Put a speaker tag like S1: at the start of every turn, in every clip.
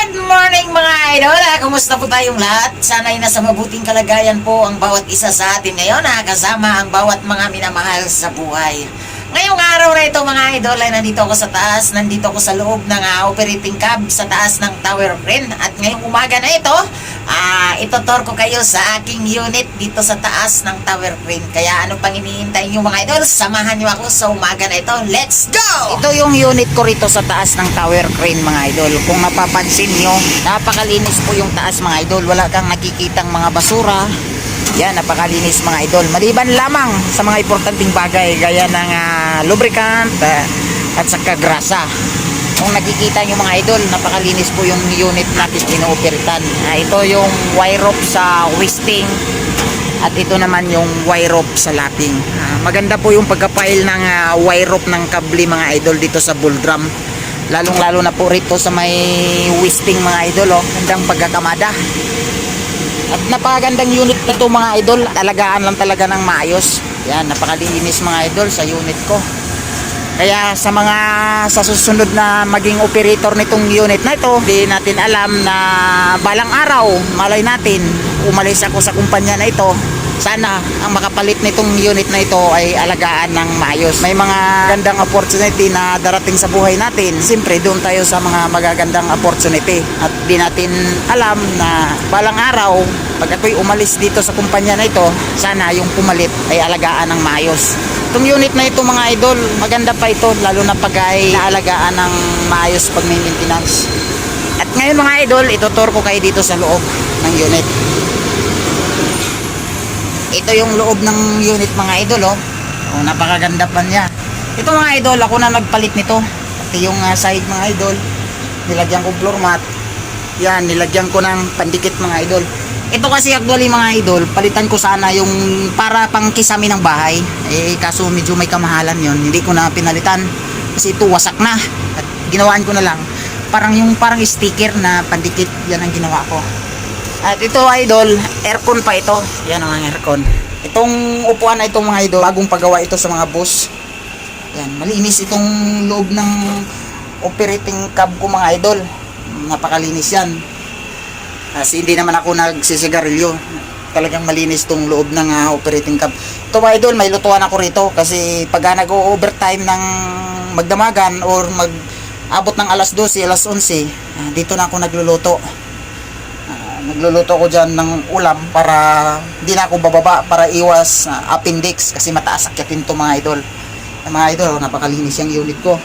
S1: Good morning mga idol! Kumusta po tayong lahat? Sana'y nasa mabuting kalagayan po ang bawat isa sa atin ngayon, kasama ang bawat mga minamahal sa buhay. Ngayong araw na ito mga idol ay nandito ako sa taas, nandito ako sa loob ng operating cab sa taas ng tower crane. At ngayong umaga na ito, itutur ko kayo sa aking unit dito sa taas ng tower crane. Kaya ano pang iniintay nyo mga idol? Samahan nyo ako sa umaga na ito. Let's go! Ito yung unit ko rito sa taas ng tower crane mga idol. Kung napapansin nyo, napakalinis po yung taas mga idol. Wala kang nakikitang mga basura. Yan, napakalinis mga idol. Maliban lamang sa mga importanteng bagay gaya ng lubricant at saka grasa. Kung nakikita nyo mga idol, napakalinis po yung unit natin inooperitan. Ito yung wire rope sa wisting at ito naman yung wire rope sa lapping. Maganda po yung pagka-file ng wire rope ng kable mga idol dito sa bull drum. Lalong lalo na po rito sa may wisting mga idol. Gandang pagkakamada. At napakagandang unit nito mga idol. Talagaan lang talaga ng maayos. Yan, napakalinis mga idol sa unit ko. Kaya sa susunod na maging operator nitong unit na ito, hindi natin alam na balang araw, malay natin, umalis ako sa kumpanya na ito. Sana ang makapalit nitong unit na ito ay alagaan ng maayos. May mga gandang opportunity na darating sa buhay natin. Siyempre doon tayo sa mga magagandang opportunity. At di natin alam na balang araw, pag ako'y umalis dito sa kumpanya na ito, sana yung pumalit ay alagaan ng maayos. Itong unit na ito mga idol, maganda pa ito, lalo na pag ay naalagaan ng maayos pag may maintenance. At ngayon mga idol, itutur ko kayo dito sa loob ng unit. Ito yung loob ng unit mga idol. Napakaganda pa niya. Ito mga idol, ako na nagpalit nito. Pati yung side mga idol, nilagyan ko floor mat. Yan, nilagyan ko ng pandikit mga idol. Ito kasi actually mga idol, palitan ko sana yung para pang kisame ng bahay. Kaso medyo may kamahalan yon, hindi ko na pinalitan. Kasi ito wasak na. At ginawaan ko na lang. Parang sticker na pandikit, yan ang ginawa ko. At ito idol, aircon pa ito. Yan ang aircon. Itong upuan na ito mga idol, bagong pagawa ito sa mga bus. Yan, malinis itong loob ng operating cab ko mga idol. Napakalinis yan. Kasi hindi naman ako nagsisigarilyo. Talagang malinis itong loob ng operating cab. Ito mga idol, may lutuan ako rito. Kasi pag nag-overtime ng magdamagan or mag-abot ng alas 12, alas 11, dito na ako nagluluto. Nagluluto ko dyan ng ulam para hindi na ako bababa para iwas appendix kasi mataas akyatin to mga idol. Mga idol, napakalinis yung unit ko.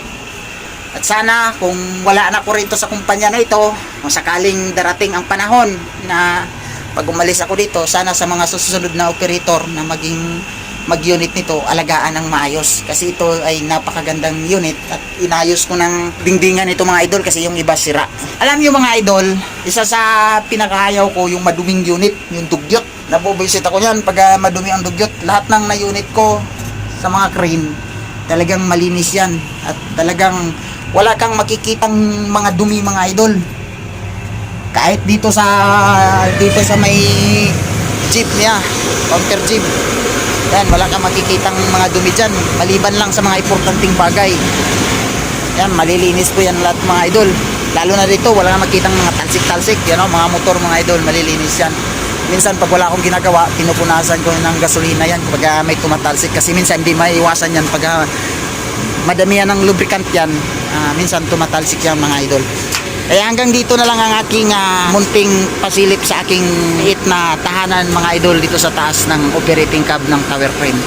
S1: At sana kung wala na ko rito sa kumpanya na ito, kung sakaling darating ang panahon na pag umalis ako dito, sana sa mga susunod na operator na mag-unit nito, alagaan ng maayos. Kasi ito ay napakagandang unit at inayos ko ng dingdingan ito mga idol kasi yung iba sira. Alam nyo mga idol, isa sa pinakahayaw ko yung maduming unit, yung dugyot. Nabubisit ako yan pag madumi ang dugyot. Lahat ng na-unit ko sa mga crane, talagang malinis yan. At talagang wala kang makikitang mga dumi mga idol. Kahit dito sa may jeep niya, counter jeep. Yan, wala kang makikitang mga dumi dyan. Maliban lang sa mga importanteng bagay. Yan, malilinis po yan lahat mga idol. Lalo na dito, wala kang makitang mga talsik-talsik. Yan, mga motor mga idol, malilinis yan. Minsan pag wala akong ginagawa, pinupunasan ko ng gasolina yan pag may tumatalsik. Kasi minsan hindi maiiwasan yan pag madamihan ng lubricant yan. Minsan tumatalsik yan mga idol. Kaya hanggang dito na lang ang aking munting pasilip sa aking liit na tahanan mga idol dito sa taas ng operating cab ng tower crane.